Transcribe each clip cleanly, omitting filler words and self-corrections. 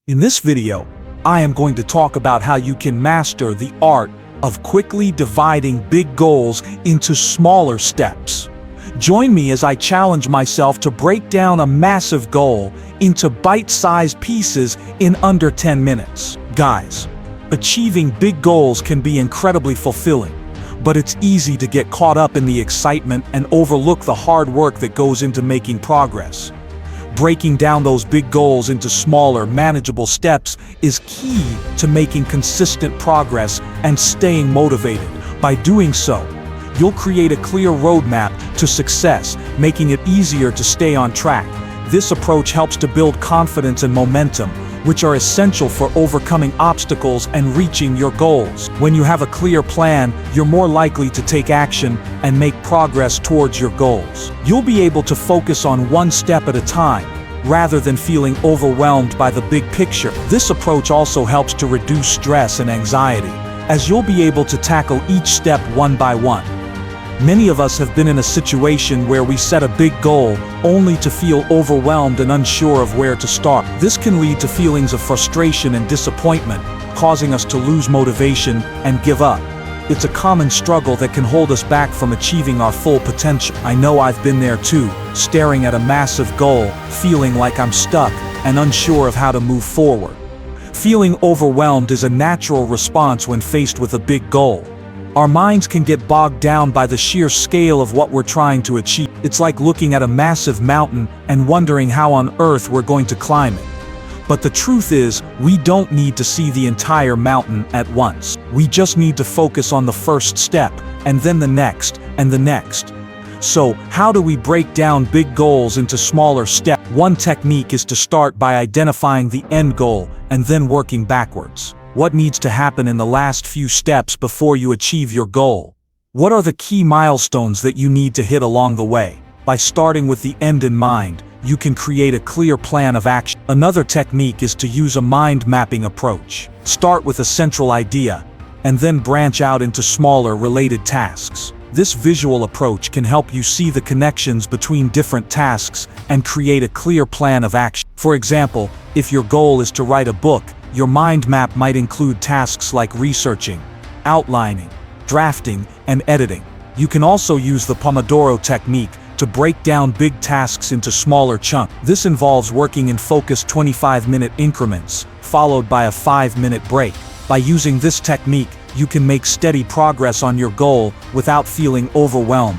In this video, I am going to talk about how you can master the art of quickly dividing big goals into smaller steps. Join me as I challenge myself to break down a massive goal into bite-sized pieces in under 10 minutes. Guys, achieving big goals can be incredibly fulfilling, but it's easy to get caught up in the excitement and overlook the hard work that goes into making progress. Breaking down those big goals into smaller, manageable steps is key to making consistent progress and staying motivated. By doing so, you'll create a clear roadmap to success, making it easier to stay on track. This approach helps to build confidence and momentum, which are essential for overcoming obstacles and reaching your goals. When you have a clear plan, you're more likely to take action and make progress towards your goals. You'll be able to focus on one step at a time, rather than feeling overwhelmed by the big picture. This approach also helps to reduce stress and anxiety, as you'll be able to tackle each step one by one. Many of us have been in a situation where we set a big goal only to feel overwhelmed and unsure of where to start. This can lead to feelings of frustration and disappointment, causing us to lose motivation and give up. It's a common struggle that can hold us back from achieving our full potential. I know I've been there too, staring at a massive goal, feeling like I'm stuck and unsure of how to move forward. Feeling overwhelmed is a natural response when faced with a big goal. Our minds can get bogged down by the sheer scale of what we're trying to achieve. It's like looking at a massive mountain and wondering how on earth we're going to climb it. But the truth is, we don't need to see the entire mountain at once. We just need to focus on the first step, and then the next, and the next. So, how do we break down big goals into smaller steps? One technique is to start by identifying the end goal, and then working backwards. What needs to happen in the last few steps before you achieve your goal? What are the key milestones that you need to hit along the way? By starting with the end in mind, you can create a clear plan of action. Another technique is to use a mind mapping approach. Start with a central idea, and then branch out into smaller related tasks. This visual approach can help you see the connections between different tasks and create a clear plan of action. For example, if your goal is to write a book, your mind map might include tasks like researching, outlining, drafting, and editing. You can also use the Pomodoro technique to break down big tasks into smaller chunks. This involves working in focused 25-minute increments, followed by a 5-minute break. By using this technique, you can make steady progress on your goal without feeling overwhelmed.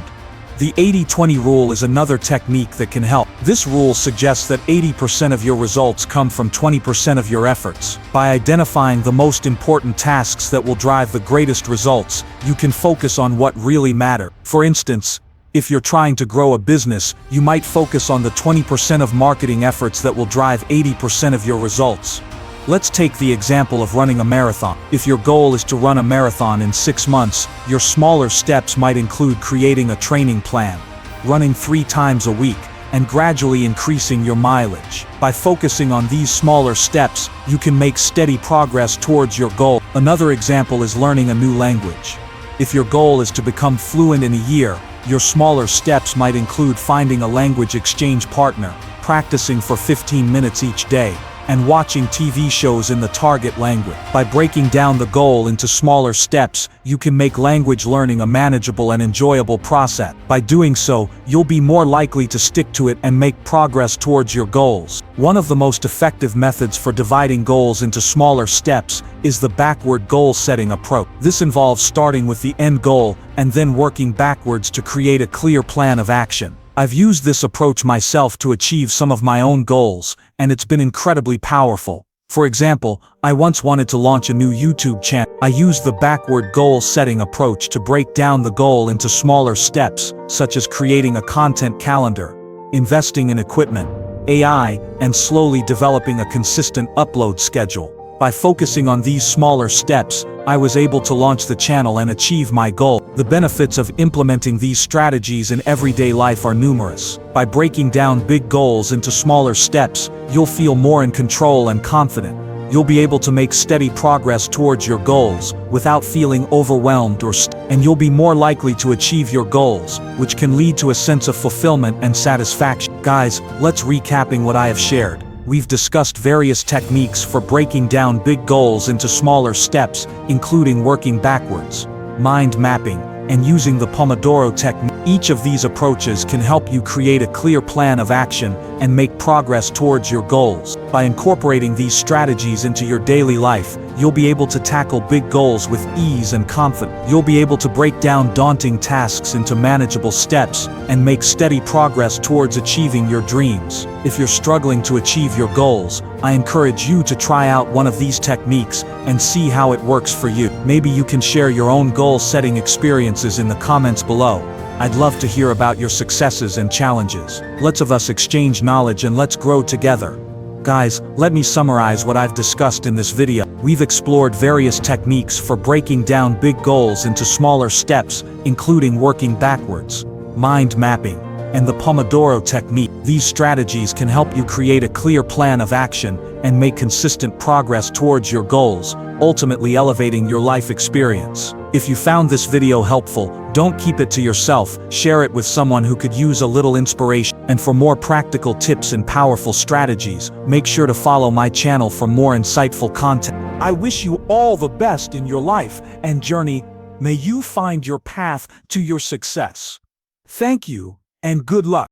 The 80-20 rule is another technique that can help. This rule suggests that 80% of your results come from 20% of your efforts. By identifying the most important tasks that will drive the greatest results, you can focus on what really matters. For instance, if you're trying to grow a business, you might focus on the 20% of marketing efforts that will drive 80% of your results. Let's take the example of running a marathon. If your goal is to run a marathon in 6 months, your smaller steps might include creating a training plan, running 3 times a week, and gradually increasing your mileage. By focusing on these smaller steps, you can make steady progress towards your goal. Another example is learning a new language. If your goal is to become fluent in a year, your smaller steps might include finding a language exchange partner, practicing for 15 minutes each day, and watching TV shows in the target language. By breaking down the goal into smaller steps, you can make language learning a manageable and enjoyable process. By doing so, you'll be more likely to stick to it and make progress towards your goals. One of the most effective methods for dividing goals into smaller steps is the backward goal setting approach. This involves starting with the end goal and then working backwards to create a clear plan of action. I've used this approach myself to achieve some of my own goals, and it's been incredibly powerful. For example, I once wanted to launch a new YouTube channel. I used the backward goal setting approach to break down the goal into smaller steps, such as creating a content calendar, investing in equipment, AI, and slowly developing a consistent upload schedule. By focusing on these smaller steps, I was able to launch the channel and achieve my goal. The benefits of implementing these strategies in everyday life are numerous. By breaking down big goals into smaller steps, you'll feel more in control and confident. You'll be able to make steady progress towards your goals without feeling overwhelmed and you'll be more likely to achieve your goals, which can lead to a sense of fulfillment and satisfaction. Guys, let's recapping what I have shared. we've discussed various techniques for breaking down big goals into smaller steps, including working backwards, mind mapping, and using the Pomodoro technique. Each of these approaches can help you create a clear plan of action and make progress towards your goals. By incorporating these strategies into your daily life, you'll be able to tackle big goals with ease and confidence. You'll be able to break down daunting tasks into manageable steps and make steady progress towards achieving your dreams. If you're struggling to achieve your goals, I encourage you to try out one of these techniques and see how it works for you. Maybe you can share your own goal-setting experiences in the comments below. I'd love to hear about your successes and challenges. Let's of us exchange knowledge and let's grow together. Guys, let me summarize what I've discussed in this video. We've explored various techniques for breaking down big goals into smaller steps, including working backwards, mind mapping, and the Pomodoro technique. These strategies can help you create a clear plan of action and make consistent progress towards your goals, ultimately elevating your life experience. If you found this video helpful, don't keep it to yourself, share it with someone who could use a little inspiration. And for more practical tips and powerful strategies, make sure to follow my channel for more insightful content. I wish you all the best in your life and journey. May you find your path to your success. Thank you, and good luck.